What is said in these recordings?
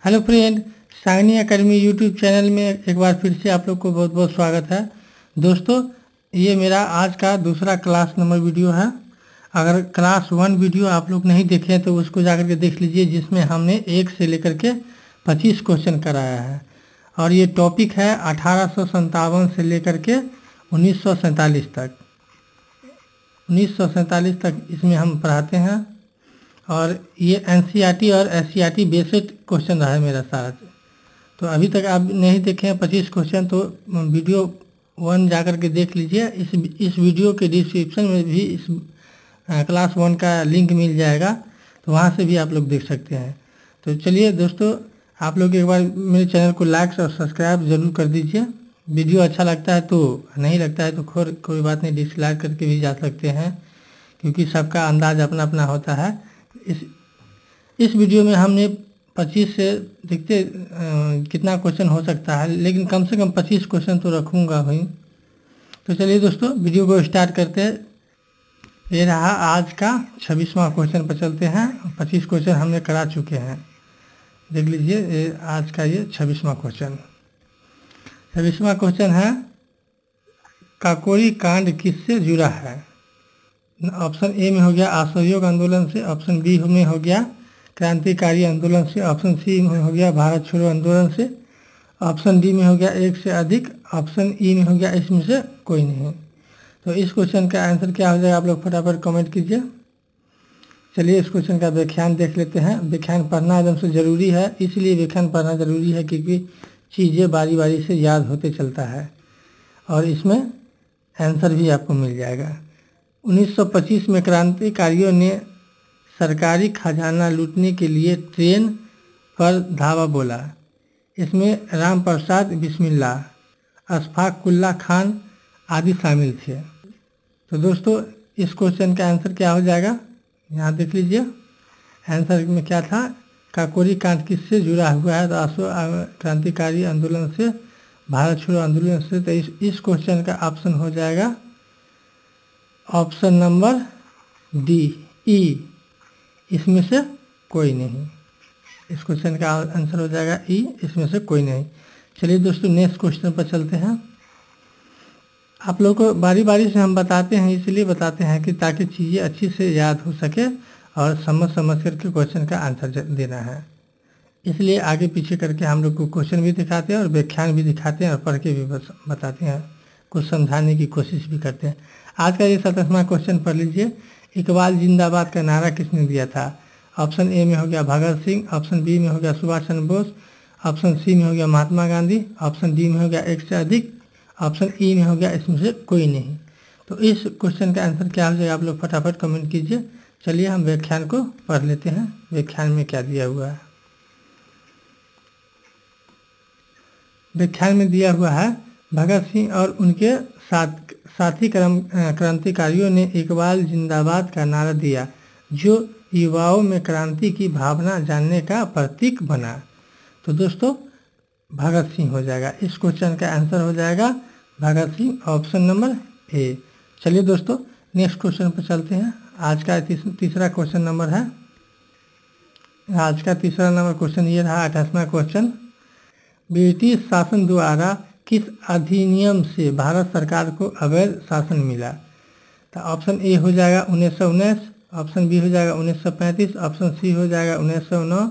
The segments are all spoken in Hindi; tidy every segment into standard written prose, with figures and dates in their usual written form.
Hello friend, Sagani academy YouTube channel में एक बार फिर से आप लोग को बहुत बहुत स्वागत है। दोस्तों, ये मेरा आज का दूसरा क्लास नंबर वीडियो है। अगर क्लास 1 वीडियो आप लोग नहीं देखे हैं तो उसको जाकर के देख लीजिए, जिसमें हमने 1 से लेकर के 25 क्वेश्चन कराया है। और ये टॉपिक है 1857 से लेकर के 1947 तक। 1947 तक इसमें हम पढ़ाते हैं। और ये एनसीईआरटी और एससीईआरटी बेस्ड क्वेश्चन रहा है मेरा सारा। तो अभी तक आप नहीं देखे हैं 25 क्वेश्चन, तो वीडियो 1 जाकर के देख लीजिए। इस वीडियो के डिस्क्रिप्शन में भी इस क्लास 1 का लिंक मिल जाएगा, तो वहाँ से भी आप लोग देख सकते हैं। तो चलिए दोस्तों, आप लोग एक बार मेरे चैनल को लाइक और सब्सक्राइब ज़रूर कर दीजिए। वीडियो अच्छा लगता है तो, नहीं लगता है तो कोई बात नहीं, डिसलाइक करके भी जा सकते हैं, क्योंकि सबका अंदाज अपना अपना होता है। इस वीडियो में हमने 25 से देखते कितना क्वेश्चन हो सकता है, लेकिन कम से कम 25 क्वेश्चन तो रखूँगा भाई। तो चलिए दोस्तों, वीडियो को स्टार्ट करते हैं। ये रहा आज का 26वां क्वेश्चन पर चलते हैं। 25 क्वेश्चन हमने करा चुके हैं, देख लीजिए। ये आज का ये 26वां क्वेश्चन। 26वां क्वेश्चन है, काकोरी कांड किससे जुड़ा है? ऑप्शन ए में हो गया असहयोग आंदोलन से, ऑप्शन बी में हो गया क्रांतिकारी आंदोलन से, ऑप्शन सी में हो गया भारत छोड़ो आंदोलन से, ऑप्शन डी में हो गया एक से अधिक, ऑप्शन ई में हो गया इसमें से कोई नहीं। तो इस क्वेश्चन का आंसर क्या हो जाएगा, आप लोग फटाफट कमेंट कीजिए। चलिए इस क्वेश्चन का व्याख्यान देख लेते हैं। व्याख्यान पढ़ना एकदम से ज़रूरी है, इसलिए व्याख्यान पढ़ना ज़रूरी है क्योंकि चीज़ें बारी बारी से याद होते चलता है, और इसमें आंसर भी आपको मिल जाएगा। 1925 में क्रांतिकारियों ने सरकारी खजाना लूटने के लिए ट्रेन पर धावा बोला। इसमें राम प्रसाद बिस्मिल्लाह, अशफाक उल्लाह खान आदि शामिल थे। तो दोस्तों, इस क्वेश्चन का आंसर क्या हो जाएगा, यहाँ देख लीजिए। आंसर में क्या था, काकोरी कांड किससे जुड़ा हुआ है? तो क्रांतिकारी आंदोलन से, भारत छोड़ो आंदोलन से। तो इस क्वेश्चन का ऑप्शन हो जाएगा ऑप्शन नंबर डी, ई, इसमें से कोई नहीं। इस क्वेश्चन का आंसर हो जाएगा ई, इसमें से कोई नहीं। चलिए दोस्तों, नेक्स्ट क्वेश्चन पर चलते हैं। आप लोगों को बारी बारी से हम बताते हैं, इसलिए बताते हैं कि ताकि चीज़ें अच्छी से याद हो सके और समझ करके क्वेश्चन का आंसर देना है। इसलिए आगे पीछे करके हम लोग को क्वेश्चन भी दिखाते हैं और व्याख्यान भी दिखाते हैं और पढ़ के भी बताते हैं, कुछ समझाने की कोशिश भी करते हैं। आज का ये 27वां क्वेश्चन पढ़ लीजिए। इकबाल जिंदाबाद का नारा किसने दिया था? ऑप्शन ए में हो गया भगत सिंह, ऑप्शन बी में हो गया सुभाष चंद्र बोस, ऑप्शन सी में हो गया महात्मा गांधी, ऑप्शन डी में हो गया एक से अधिक, ऑप्शन ई में हो गया इसमें से कोई नहीं। तो इस क्वेश्चन का आंसर क्या हो जाएगा, आप लोग फटाफट कमेंट कीजिए। चलिए हम व्याख्यान को पढ़ लेते हैं, व्याख्यान में क्या दिया हुआ है। व्याख्यान में दिया हुआ है, भगत सिंह और उनके साथी क्रांतिकारियों ने इकबाल जिंदाबाद का नारा दिया, जो युवाओं में क्रांति की भावना जानने का प्रतीक बना। तो दोस्तों, भगत सिंह हो जाएगा। इस क्वेश्चन का आंसर हो जाएगा भगत सिंह, ऑप्शन नंबर ए। चलिए दोस्तों, नेक्स्ट क्वेश्चन पर चलते हैं। आज का तीसरा क्वेश्चन नंबर है। आज का तीसरा नंबर क्वेश्चन ये रहा, 28वां क्वेश्चन। ब्रिटिश शासन द्वारा किस अधिनियम से भारत सरकार को अवैध शासन मिला? तो ऑप्शन ए हो जाएगा 1919, ऑप्शन बी हो जाएगा 1935, ऑप्शन सी हो जाएगा 1909,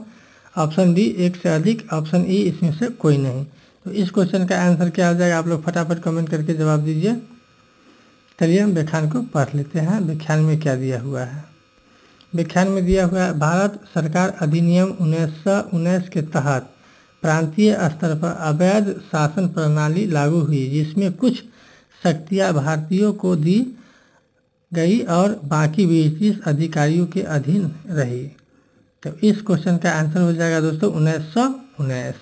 ऑप्शन डी एक से अधिक, ऑप्शन ई इसमें से कोई नहीं। तो इस क्वेश्चन का आंसर क्या हो जाएगा, आप लोग फटाफट कमेंट करके जवाब दीजिए। चलिए हम व्याख्यान को पढ़ लेते हैं। व्याख्यान में क्या दिया हुआ है। व्याख्यान में दिया हुआ है, भारत सरकार अधिनियम 1919 के तहत प्रांतीय स्तर पर अवैध शासन प्रणाली लागू हुई, जिसमें कुछ शक्तियां भारतीयों को दी गई और बाकी ब्रिटिश अधिकारियों के अधीन रही। तो इस क्वेश्चन का आंसर हो जाएगा दोस्तों 1919,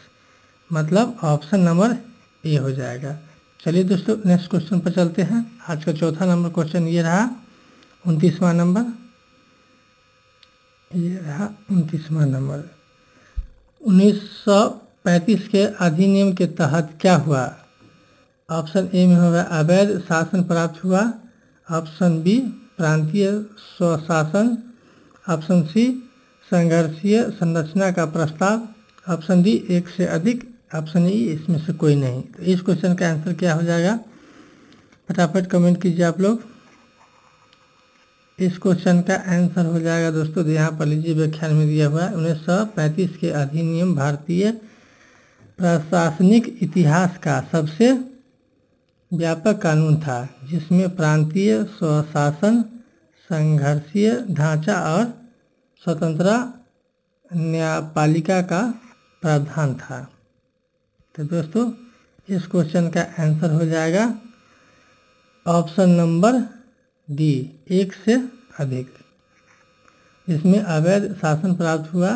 मतलब ऑप्शन नंबर ए हो जाएगा। चलिए दोस्तों, नेक्स्ट क्वेश्चन पर चलते हैं। आज का चौथा नंबर क्वेश्चन ये रहा, 29वां नंबर। ये रहा 29वां नंबर। 1935 के अधिनियम के तहत क्या हुआ? ऑप्शन ए में होगा अवैध शासन प्राप्त हुआ, ऑप्शन बी प्रांतीय स्वशासन, ऑप्शन सी संघर्षीय संरचना का प्रस्ताव, ऑप्शन डी एक से अधिक, ऑप्शन ई इसमें से कोई नहीं। तो इस क्वेश्चन का आंसर क्या हो जाएगा, फटाफट कमेंट कीजिए आप लोग। इस क्वेश्चन का आंसर हो जाएगा दोस्तों, यहाँ पर लीजिए व्याख्यान में दिया हुआ है 1935 के अधिनियम भारतीय प्रशासनिक इतिहास का सबसे व्यापक कानून था, जिसमें प्रांतीय स्वशासन, संघर्षीय ढांचा और स्वतंत्रता न्यायपालिका का प्रावधान था। तो दोस्तों इस क्वेश्चन का आंसर हो जाएगा ऑप्शन नंबर डी, एक से अधिक। इसमें अवैध शासन प्राप्त हुआ,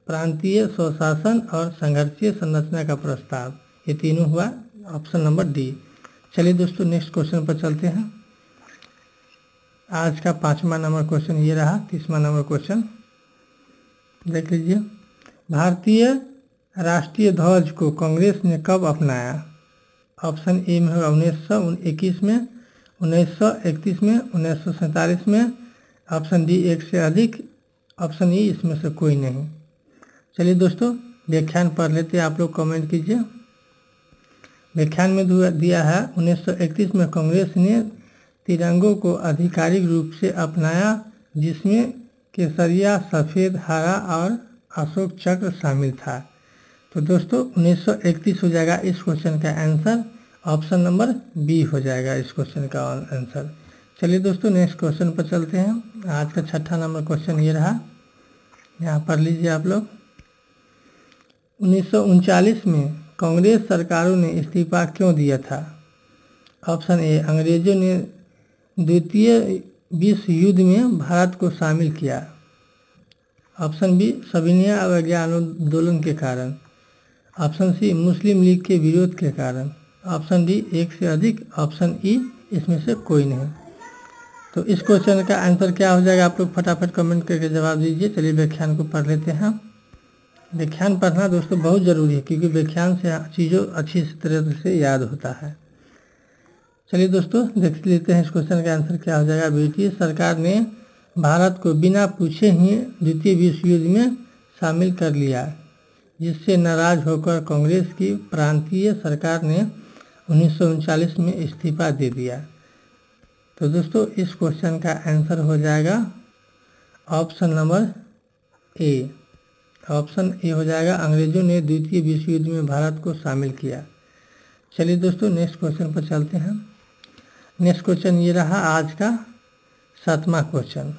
प्रांतीय स्वशासन और संघर्षीय संरचना का प्रस्ताव, ये तीनों हुआ ऑप्शन नंबर डी। चलिए दोस्तों नेक्स्ट क्वेश्चन पर चलते हैं। आज का 5वां नंबर क्वेश्चन ये रहा। 30वां नंबर क्वेश्चन देख लीजिए। भारतीय राष्ट्रीय ध्वज को कांग्रेस ने कब अपनाया? ऑप्शन ए में होगा 1921 में, 1931 में, 1947 में, ऑप्शन डी एक से अधिक, ऑप्शन ई इसमें से कोई नहीं। चलिए दोस्तों व्याख्यान पढ़ लेते हैं, आप लोग कमेंट कीजिए। व्याख्यान में दिया है 1931 में कांग्रेस ने तिरंगों को आधिकारिक रूप से अपनाया, जिसमें केसरिया, सफ़ेद, हरा और अशोक चक्र शामिल था। तो दोस्तों 1931 हो जाएगा इस क्वेश्चन का आंसर, ऑप्शन नंबर बी हो जाएगा इस क्वेश्चन का आंसर। चलिए दोस्तों नेक्स्ट क्वेश्चन पर चलते हैं। आज का 6ठा नंबर क्वेश्चन ये रहा, यहाँ पढ़ लीजिए आप लोग। 1939 में कांग्रेस सरकारों ने इस्तीफा क्यों दिया था? ऑप्शन ए अंग्रेजों ने द्वितीय विश्व युद्ध में भारत को शामिल किया, ऑप्शन बी सविनय अवज्ञा आंदोलन के कारण, ऑप्शन सी मुस्लिम लीग के विरोध के कारण, ऑप्शन डी एक से अधिक, ऑप्शन ई इसमें से कोई नहीं। तो इस क्वेश्चन का आंसर क्या हो जाएगा, आप लोग फटाफट कमेंट करके जवाब दीजिए। चलिए व्याख्यान को पढ़ लेते हैं। व्याख्यान पढ़ना दोस्तों बहुत ज़रूरी है, क्योंकि व्याख्यान से चीज़ों अच्छी तरह से याद होता है। चलिए दोस्तों देख लेते हैं इस क्वेश्चन का आंसर क्या हो जाएगा। ब्रिटिश सरकार ने भारत को बिना पूछे ही द्वितीय विश्व युद्ध में शामिल कर लिया, जिससे नाराज होकर कांग्रेस की प्रांतीय सरकार ने 1939 में इस्तीफा दे दिया। तो दोस्तों इस क्वेश्चन का आंसर हो जाएगा option number A, option A हो जाएगा, अंग्रेजों ने द्वितीय विश्व युद्ध में भारत को शामिल किया। चलिए दोस्तों नेक्स्ट क्वेश्चन पर चलते हैं। नेक्स्ट क्वेश्चन ये रहा आज का 7वां क्वेश्चन।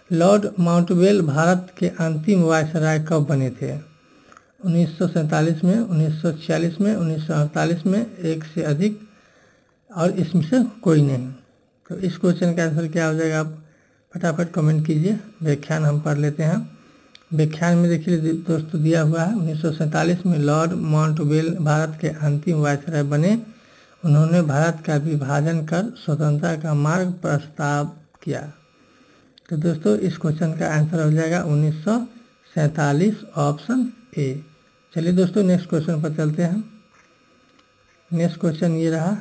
लॉर्ड माउंटबेल भारत के अंतिम वायसराय कब बने थे? 1947 में, 1946 में, 1948 में, एक से अधिक और इसमें से कोई नहीं। तो इस क्वेश्चन का आंसर क्या हो जाएगा, आप फटाफट कमेंट कीजिए। व्याख्यान हम पढ़ लेते हैं। व्याख्यान में देखिए दोस्तों दिया हुआ है 1947 में लॉर्ड माउंटबेल भारत के अंतिम वायसराय बने। उन्होंने भारत का विभाजन कर स्वतंत्रता का मार्ग प्रस्ताव किया। तो दोस्तों इस क्वेश्चन का आंसर हो जाएगा 1947, ऑप्शन ए। चलिए दोस्तों नेक्स्ट क्वेश्चन पर चलते हैं। नेक्स्ट क्वेश्चन ये रहा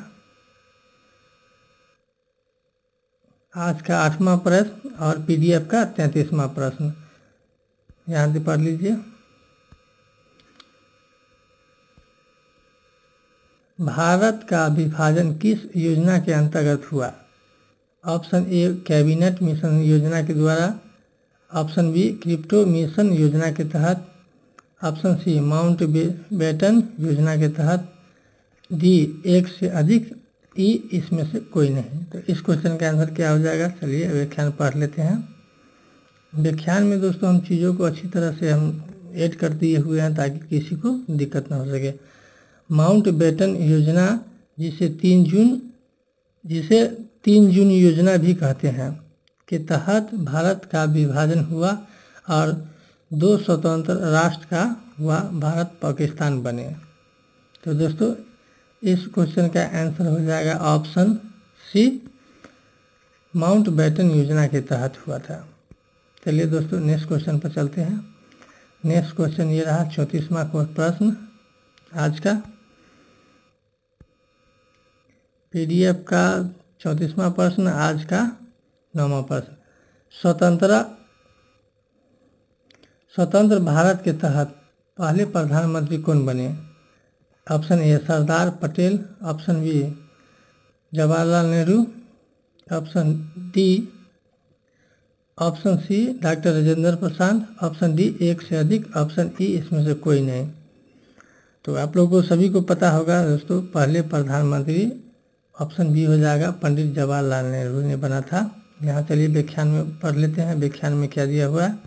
आज का 8वां प्रश्न और पीडीएफ का 33वां प्रश्न, यहाँ से पढ़ लीजिए। भारत का विभाजन किस योजना के अंतर्गत हुआ? ऑप्शन ए कैबिनेट मिशन योजना के द्वारा, ऑप्शन बी क्रिप्टो मिशन योजना के तहत, ऑप्शन सी माउंट बेटन योजना के तहत, डी एक से अधिक, ई इसमें से कोई नहीं। तो इस क्वेश्चन का आंसर क्या हो जाएगा, चलिए व्याख्यान पढ़ लेते हैं। व्याख्यान में दोस्तों हम चीज़ों को अच्छी तरह से हम ऐड कर दिए हुए हैं ताकि किसी को दिक्कत ना हो सके। माउंट बेटन योजना जिसे 3 जून योजना भी कहते हैं के तहत भारत का विभाजन हुआ और 2 स्वतंत्र राष्ट्र का हुआ, भारत पाकिस्तान बने। तो दोस्तों इस क्वेश्चन का आंसर हो जाएगा ऑप्शन सी, माउंट बेटन योजना के तहत हुआ था। चलिए दोस्तों नेक्स्ट क्वेश्चन पर चलते हैं। नेक्स्ट क्वेश्चन ये रहा 34वां प्रश्न आज का पीडीएफ का 34वां प्रश्न, आज का 9वां प्रश्न। स्वतंत्र भारत के तहत पहले प्रधानमंत्री कौन बने? Option A Sardar Patel, option B Jawaharlal Nehru, option D, option C doctor Rajendra Prasad, option D एक से अधिक, ऑप्शन ई इसमें से कोई नहीं। तो आप लोगों को सभी को पता होगा दोस्तों, पहले प्रधानमंत्री ऑप्शन बी हो जाएगा, पंडित जवाहरलाल नेहरू ने बना था। यहाँ चलिए व्याख्यान में पढ़ लेते हैं। व्याख्यान में क्या दिया हुआ है?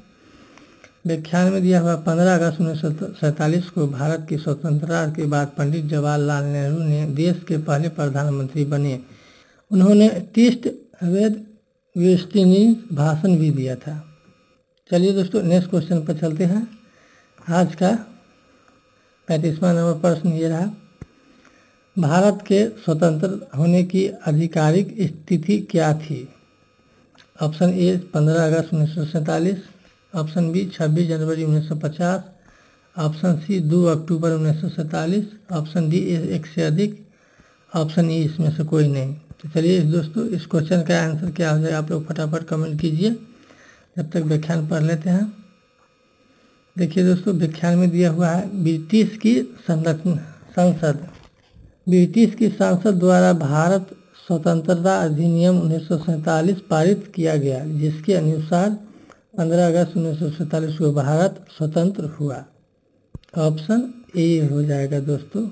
व्याख्यान में दिया हुआ 15 अगस्त 1947 को भारत की स्वतंत्रता के बाद पंडित जवाहरलाल नेहरू ने देश के पहले प्रधानमंत्री बने। उन्होंने टेस्ट वेद वेस्टिनी भाषण भी दिया था। चलिए दोस्तों नेक्स्ट क्वेश्चन पर चलते हैं। आज का 35वां नंबर प्रश्न ये रहा, भारत के स्वतंत्र होने की आधिकारिक स्थिति क्या थी? ऑप्शन ए 15 अगस्त 1947, ऑप्शन बी 26 जनवरी 1950, ऑप्शन सी 2 अक्टूबर 1947, ऑप्शन डी एक से अधिक, ऑप्शन ई इसमें से कोई नहीं। तो चलिए दोस्तों इस क्वेश्चन का आंसर क्या हो जाएगा आप लोग फटाफट कमेंट कीजिए, जब तक व्याख्यान पढ़ लेते हैं। देखिए दोस्तों व्याख्यान में दिया हुआ है, ब्रिटिश की संसद, ब्रिटिश की संसद द्वारा भारत स्वतंत्रता अधिनियम 1947 पारित किया गया, जिसके अनुसार 15 अगस्त 1947 को भारत स्वतंत्र हुआ। ऑप्शन ए हो जाएगा दोस्तों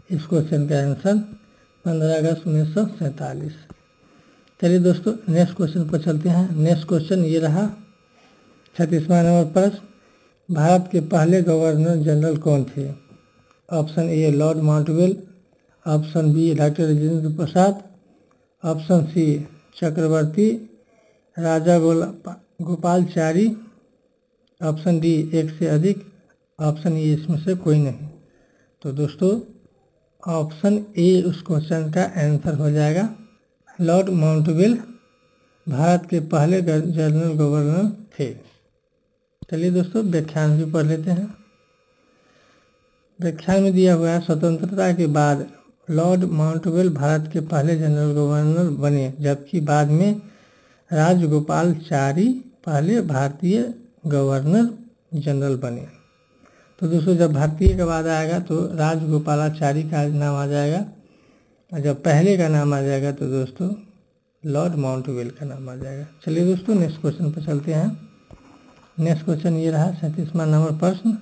इस क्वेश्चन का आंसर, 15 अगस्त 1947। चलिए दोस्तों नेक्स्ट क्वेश्चन पर चलते हैं। नेक्स्ट क्वेश्चन ये रहा 36वां नंबर प्रश्न, भारत के पहले गवर्नर जनरल कौन थे? Option A lord Mountbatten, option B doctor Rajendra Prasad, option C Chakravarti Raja Gopalachari, option D एक से अधिक, ऑप्शन ई इसमें से कोई नहीं। तो दोस्तों ऑप्शन ए उस क्वेश्चन का आंसर हो जाएगा, लॉर्ड माउंटबेल भारत के पहले जनरल गवर्नर थे। चलिए दोस्तों व्याख्यान भी पढ़ लेते हैं। व्याख्यान में दिया हुआ है, स्वतंत्रता के बाद लॉर्ड माउंटबेल भारत के पहले जनरल गवर्नर बने, जबकि बाद में राजगोपालचारी पहले भारतीय गवर्नर जनरल बने। तो दोस्तों जब भारतीय के बाद आएगा तो राजगोपालाचारी का नाम आ जाएगा, और जब पहले का नाम आ जाएगा तो दोस्तों लॉर्ड माउंटबेल का नाम आ जाएगा। चलिए दोस्तों नेक्स्ट क्वेश्चन पर चलते हैं। नेक्स्ट क्वेश्चन ये रहा 37वां नंबर प्रश्न,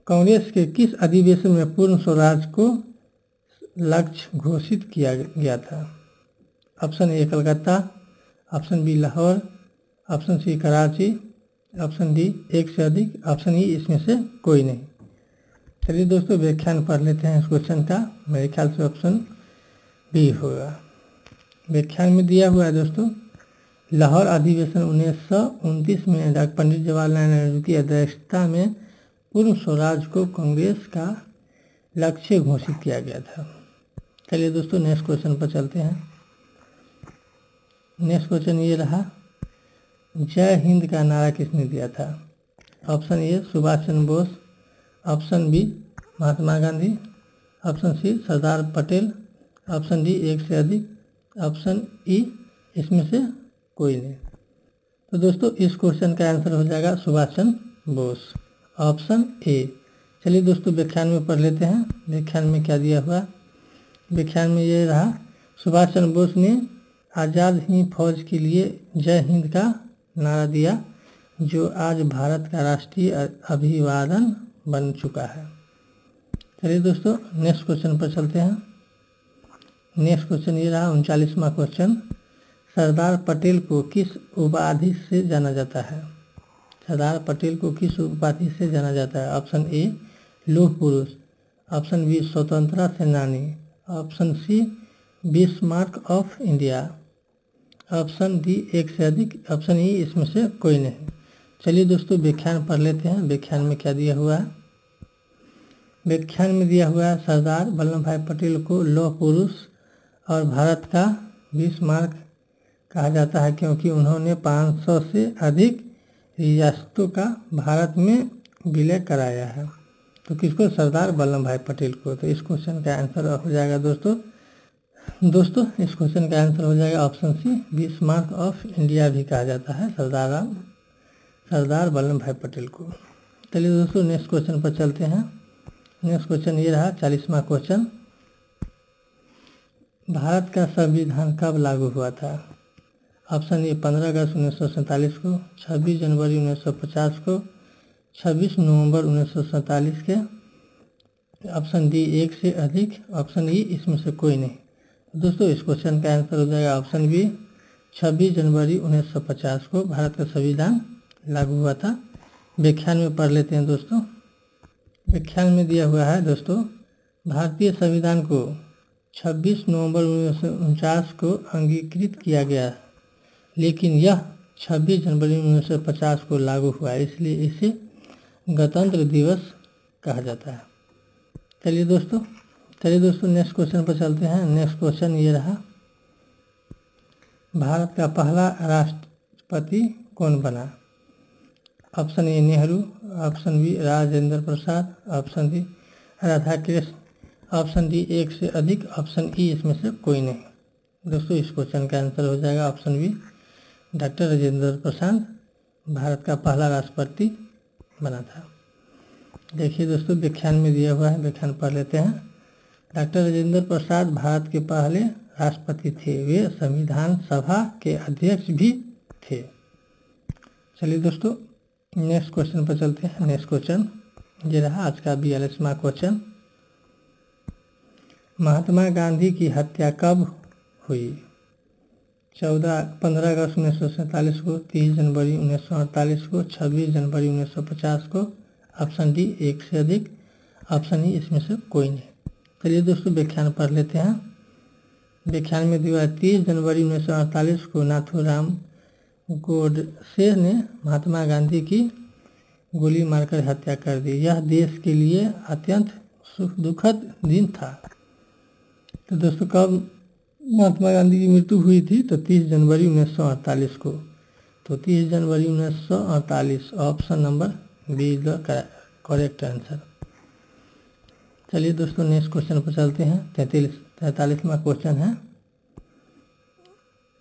कांग्रेस के किस अधिवेशन में पूर्ण स्वराज को लक्ष्य घोषित किया गया था? Option A Calcutta, option B Lahore, option C Karachi, option D एक से अधिक, ऑप्शन ई इसमें से कोई नहीं। चलिए दोस्तों व्याख्यान पढ़ लेते हैं इस क्वेश्चन का। मेरे ख्याल से ऑप्शन बी होगा। व्याख्यान में दिया हुआ है दोस्तों, लाहौर अधिवेशन 1929 में डॉक्टर पंडित जवाहरलाल नेहरू की अध्यक्षता में पूर्ण स्वराज को कांग्रेस का लक्ष्य घोषित किया गया था। चलिए दोस्तों नेक्स्ट क्वेश्चन पर चलते हैं। नेक्स्ट क्वेश्चन ये रहा, जय हिंद का नारा किसने दिया था? Option A Subhash Chandra Bose, option B Mahatma Gandhi, option C Sardar Patel, option D एक से अधिक, ऑप्शन ई इसमें से कोई नहीं। तो दोस्तों इस क्वेश्चन का आंसर हो जाएगा सुभाष चंद्र बोस, ऑप्शन ए। चलिए दोस्तों व्याख्यान में पढ़ लेते हैं। व्याख्यान में क्या दिया हुआ? व्याख्यान में ये रहा, सुभाष चंद्र बोस ने आज़ाद हिंद फौज के लिए जय हिंद का नारा दिया, जो आज भारत का राष्ट्रीय अभिवादन बन चुका है। चलिए दोस्तों नेक्स्ट क्वेश्चन पर चलते हैं। नेक्स्ट क्वेश्चन ये रहा 39वां क्वेश्चन, सरदार पटेल को किस उपाधि से जाना जाता है? सरदार पटेल को किस उपाधि से जाना जाता है? ऑप्शन ए लौह पुरुष, ऑप्शन बी स्वतंत्रता सेनानी, option C Bismarck of India, option D एक से अधिक, ऑप्शन ई इसमें से कोई नहीं। चलिए दोस्तों व्याख्यान पढ़ लेते हैं। व्याख्यान में क्या दिया हुआ है? व्याख्यान में दिया हुआ है, सरदार वल्लभ भाई पटेल को लौह पुरुष और भारत का बिस्मार्क कहा जाता है, क्योंकि उन्होंने 500 से अधिक रियासतों का भारत में विलय कराया है। तो किसको? सरदार वल्लभ भाई पटेल को। तो इस क्वेश्चन का आंसर हो जाएगा दोस्तों इस क्वेश्चन का आंसर हो जाएगा option C Bismarck of India भी कहा जाता है सरदार सरदार वल्लभ भाई पटेल को। चलिए दोस्तों नेक्स्ट क्वेश्चन पर चलते हैं। नेक्स्ट क्वेश्चन ये रहा 40वां क्वेश्चन। भारत का संविधान कब लागू हुआ था? ऑप्शन ए 15 अगस्त 1947 को, 26 जनवरी 1950 को, 26 नवंबर 1947 के, ऑप्शन डी एक से अधिक, ऑप्शन ई इसमें से कोई नहीं। दोस्तों इस क्वेश्चन का आंसर हो जाएगा ऑप्शन बी 26 जनवरी 1950 को भारत का संविधान लागू हुआ था। व्याख्यान में पढ़ लेते हैं दोस्तों। व्याख्यान में दिया हुआ है दोस्तों, भारतीय संविधान को 26 नवंबर 1949 को अंगीकृत किया गया, लेकिन यह 26 जनवरी 1950 को लागू हुआ, इसलिए इसे गणतंत्र दिवस कहा जाता है। चलिए दोस्तों नेक्स्ट क्वेश्चन पर चलते हैं। नेक्स्ट क्वेश्चन ये रहा, भारत का पहला राष्ट्रपति कौन बना? Option A Nehru, option B Rajendra Prasad, option D Radhakrishna, option D एक से अधिक, ऑप्शन ई इसमें से कोई नहीं। दोस्तों इस क्वेश्चन का आंसर हो जाएगा ऑप्शन बी डॉक्टर राजेंद्र प्रसाद भारत का पहला राष्ट्रपति बना था। देखिए दोस्तों व्याख्यान में दिया हुआ है, व्याख्यान पढ़ लेते हैं। डॉक्टर राजेंद्र प्रसाद भारत के पहले राष्ट्रपति थे, वे संविधान सभा के अध्यक्ष भी थे। चलिए दोस्तों नेक्स्ट क्वेश्चन पर चलते हैं। नेक्स्ट क्वेश्चन ये रहा आज का 42वां क्वेश्चन। महात्मा गांधी की हत्या कब हुई? 15 अगस्त 1947 को, 30 जनवरी 1948 को, 26 जनवरी 1950 को, ऑप्शन डी एक से अधिक, ऑप्शन ई इसमें से कोई नहीं। चलिए दोस्तों व्याख्यान पढ़ लेते हैं। व्याख्यान में दिया 30 जनवरी 1948 को नाथूराम गोडसे ने महात्मा गांधी की गोली मारकर हत्या कर दी। यह देश के लिए अत्यंत दुखद दिन था। तो दोस्तों कब महात्मा गांधी की मृत्यु हुई थी? तो 30 जनवरी 1948 को। तो 30 जनवरी 1948 option number B is the correct answer. चलिए दोस्तों नेक्स्ट क्वेश्चन पर चलते हैं। 43वां क्वेश्चन है,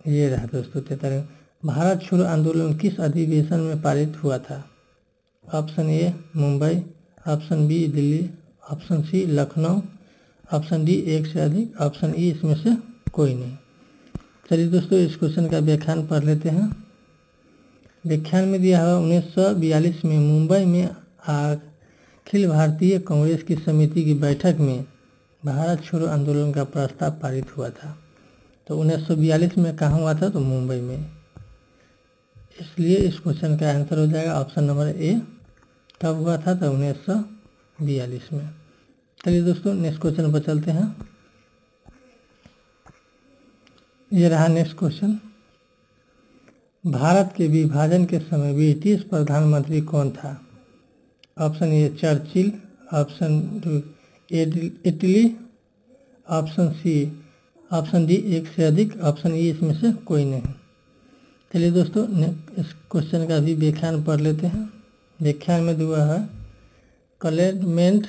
ये रहा दोस्तों 43। भारत छोड़ो आंदोलन किस अधिवेशन में पारित हुआ था? Option A Mumbai, option B Delhi, option C Lucknow, option D एक से अधिक, ऑप्शन ई इसमें से कोई नहीं। चलिए दोस्तों इस क्वेश्चन का व्याख्यान पढ़ लेते हैं। व्याख्यान में दिया हुआ 1942 में मुंबई में अखिल भारतीय कांग्रेस की समिति की बैठक में भारत छोड़ो आंदोलन का प्रस्ताव पारित हुआ था। तो 1942 में कहाँ हुआ था? तो मुंबई में। इसलिए इस क्वेश्चन का आंसर हो जाएगा ऑप्शन नंबर ए। कब हुआ था? तो 1942 में। चलिए दोस्तों नेक्स्ट क्वेश्चन पर चलते हैं। ये रहा नेक्स्ट क्वेश्चन। भारत के विभाजन के समय ब्रिटिश प्रधानमंत्री कौन था? Option A Churchill, option Italy, option C, option D एक से अधिक, ऑप्शन ई इसमें से कोई नहीं। चलिए दोस्तों इस क्वेश्चन का भी व्याख्यान पढ़ लेते हैं। व्याख्यान में दिया है क्लेमेंट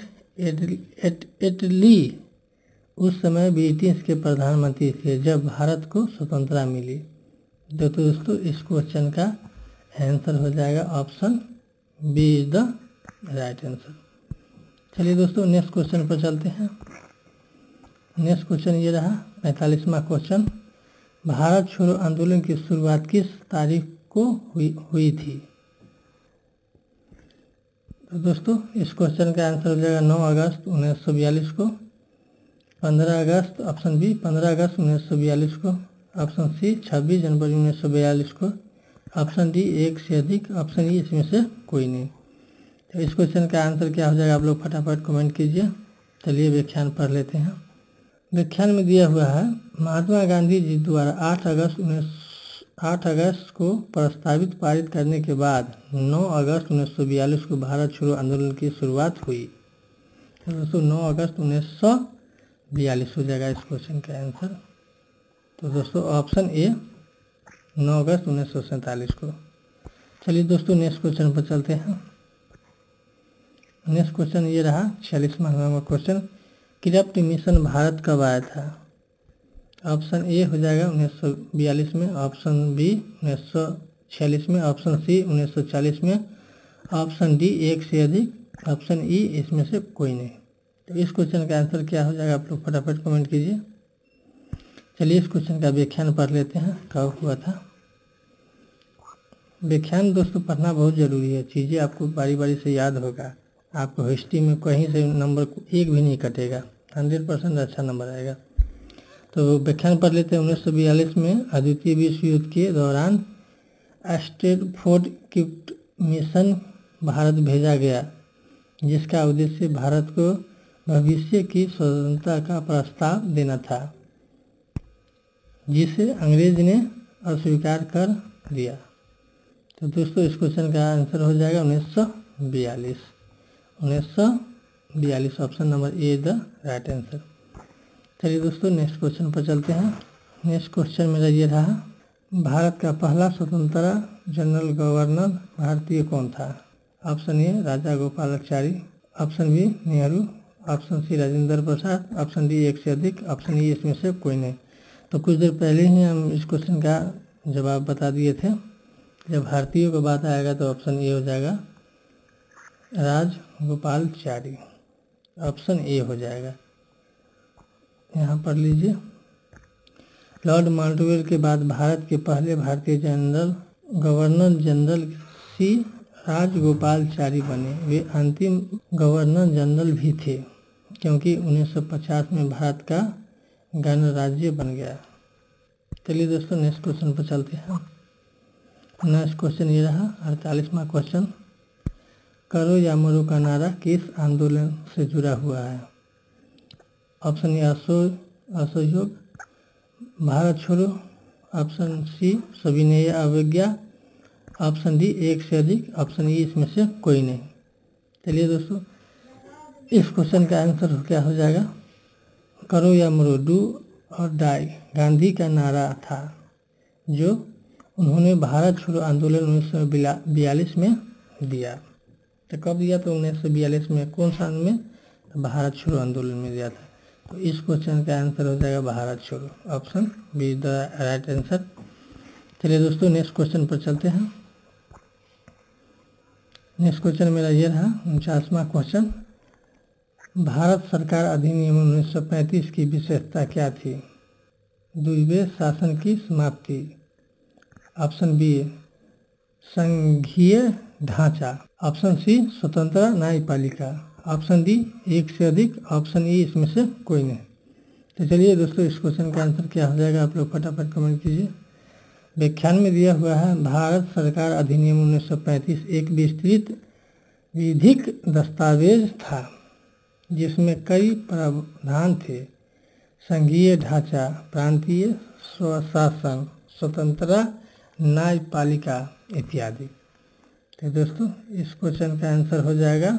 इटली उस समय ब्रिटिश के प्रधानमंत्री थे जब भारत को स्वतंत्रता मिली। तो दोस्तों इस क्वेश्चन का आंसर हो जाएगा option B is the right answer. चलिए दोस्तों नेक्स्ट क्वेश्चन पर चलते हैं। नेक्स्ट क्वेश्चन ये रहा 45वां क्वेश्चन। भारत छोड़ो आंदोलन की शुरुआत किस तारीख को हुई थी? तो दोस्तों इस क्वेश्चन का आंसर हो जाएगा 9 अगस्त 1942 को, 15 अगस्त, ऑप्शन बी 15 अगस्त 1942 को, ऑप्शन सी 26 जनवरी 1942 को, ऑप्शन डी एक से अधिक, ऑप्शन ई इसमें से कोई नहीं। तो इस क्वेश्चन का आंसर क्या हो जाएगा आप लोग फटाफट कमेंट कीजिए। चलिए व्याख्यान पढ़ लेते हैं। व्याख्यान में दिया हुआ है महात्मा गांधी जी द्वारा 8 अगस्त को प्रस्तावित पारित करने के बाद 9 अगस्त 1942 को भारत छोड़ो आंदोलन की शुरुआत हुई। तो दोस्तों 9 अगस्त 1942 हो जाएगा इस क्वेश्चन का आंसर। तो दोस्तों ऑप्शन ए 9 अगस्त 1947 को। चलिए दोस्तों नेक्स्ट क्वेश्चन पर चलते हैं। नेक्स्ट क्वेश्चन ये रहा 46वां क्वेश्चन। क्रिप्ट मिशन भारत कब आया था? ऑप्शन ए हो जाएगा 1942 में, ऑप्शन बी 1946 में, ऑप्शन सी 1940 में, ऑप्शन डी एक से अधिक, ऑप्शन ई इसमें से कोई नहीं। तो इस क्वेश्चन का आंसर क्या हो जाएगा आप लोग फटाफट कमेंट कीजिए। चलिए इस क्वेश्चन का व्याख्यान पढ़ लेते हैं कब हुआ था। व्याख्यान दोस्तों पढ़ना बहुत ज़रूरी है, चीज़ें आपको बारी बारी से याद होगा। आपको हिस्ट्री में कहीं से नंबर एक भी नहीं कटेगा, 100% अच्छा नंबर आएगा। तो व्याख्यान पढ़ लेते हैं। 1942 में द्वितीय विश्व युद्ध के दौरान स्टैमफोर्ड क्विट मिशन भारत भेजा गया, जिसका उद्देश्य भारत को भविष्य की स्वतंत्रता का प्रस्ताव देना था, जिसे अंग्रेज ने अस्वीकार कर दिया। तो दोस्तों इस क्वेश्चन का आंसर हो जाएगा 1942। 1942 option number A the right answer. चलिए दोस्तों नेक्स्ट क्वेश्चन पर चलते हैं। नेक्स्ट क्वेश्चन मेरा ये रहा, भारत का पहला स्वतंत्र जनरल गवर्नर भारतीय कौन था? Option A Raja Gopalachari, option B Nehru, option C Rajendra Prasad, option D एक से अधिक, ऑप्शन ई इसमें से कोई नहीं। तो कुछ देर पहले ही हम इस क्वेश्चन का जवाब बता दिए थे। जब भारतीयों की बात आएगा तो ऑप्शन ए हो जाएगा राजगोपालाचारी, ऑप्शन ए हो जाएगा। यहाँ पढ़ लीजिए, लॉर्ड माउंटबेटन के बाद भारत के पहले भारतीय गवर्नर जनरल सी राजगोपालाचारी बने। वे अंतिम गवर्नर जनरल भी थे, क्योंकि 1950 में भारत का गणराज्य बन गया। चलिए दोस्तों नेक्स्ट क्वेश्चन पर चलते हैं। नेक्स्ट क्वेश्चन ये रहा 48वां क्वेश्चन, करो या मरो का नारा किस आंदोलन से जुड़ा हुआ है? ऑप्शन ए असहयोग, भारत छोड़ो, ऑप्शन सी सविनय अवज्ञा, ऑप्शन डी एक से अधिक, ऑप्शन ई इसमें से कोई नहीं। चलिए दोस्तों इस क्वेश्चन का आंसर क्या हो जाएगा? करो या मरो, डू और डाई गांधी का नारा था, जो उन्होंने भारत छोड़ो आंदोलन 1942 में दिया। तो कब दिया? तो 1942 में। कौन साल में? भारत छोड़ो आंदोलन में दिया था। तो इस क्वेश्चन का आंसर हो जाएगा भारत छोड़ो, option be the right answer. चलिए दोस्तों नेक्स्ट क्वेश्चन पर चलते हैं। नेक्स्ट क्वेश्चन मेरा ये रहा 49वां क्वेश्चन, भारत सरकार अधिनियम 1935 की विशेषता क्या थी? द्विवेद शासन की समाप्ति, ऑप्शन बी संघीय ढांचा, ऑप्शन सी स्वतंत्र न्यायपालिका, ऑप्शन डी एक से अधिक, ऑप्शन ई इसमें से कोई नहीं। तो चलिए दोस्तों इस क्वेश्चन का आंसर क्या हो जाएगा आप लोग फटाफट कमेंट कीजिए। व्याख्यान में दिया हुआ है, भारत सरकार अधिनियम 1935 एक विस्तृत विधिक दस्तावेज था, जिसमें कई प्रावधान थे, संघीय ढांचा, प्रांतीय स्वशासन, स्वतंत्रता न्यायपालिका इत्यादि। तो दोस्तों इस क्वेश्चन का आंसर हो जाएगा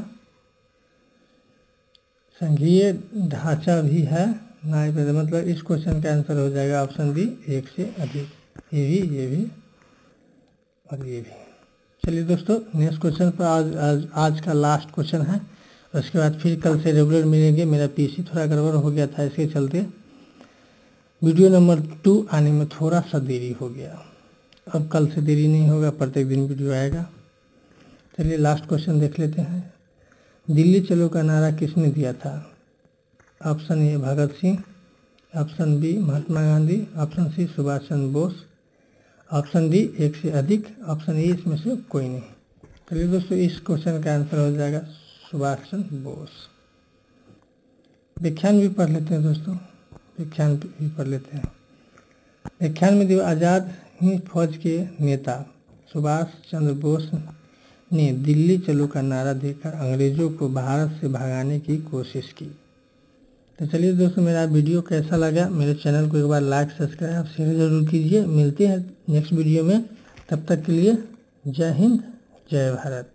संघीय ढांचा भी है, न्यायपालिका, मतलब इस क्वेश्चन का आंसर हो जाएगा ऑप्शन बी एक से अधिक। ये भी और ये भी। चलिए दोस्तों नेक्स्ट क्वेश्चन पर आज का लास्ट क्वेश्चन है, उसके बाद फिर कल से रेगुलर मिलेंगे। मेरा पीसी थोड़ा गड़बड़ हो गया था, इसके चलते वीडियो नंबर 2 आने में थोड़ा सा देरी हो गया। अब कल से देरी नहीं होगा, प्रत्येक दिन वीडियो आएगा। चलिए लास्ट क्वेश्चन देख लेते हैं। दिल्ली चलो का नारा किसने दिया था? Option A Bhagat Singh, option B Mahatma Gandhi, option C Subhash Chandra Bose, option D एक से अधिक, ऑप्शन ई इसमें से कोई नहीं। चलिए दोस्तों इस क्वेश्चन का आंसर हो जाएगा सुभाष चंद्र बोस। व्याख्यान भी पढ़ लेते हैं दोस्तों, व्याख्यान भी पढ़ लेते हैं। व्याख्यान में दिया, आज़ाद हिंद फौज के नेता सुभाष चंद्र बोस ने दिल्ली चलो का नारा देकर अंग्रेजों को भारत से भगाने की कोशिश की। तो चलिए दोस्तों मेरा वीडियो कैसा लगा, मेरे चैनल को एक बार लाइक सब्सक्राइब शेयर जरूर कीजिए। मिलते हैं नेक्स्ट वीडियो में, तब तक के लिए जय हिंद जय भारत।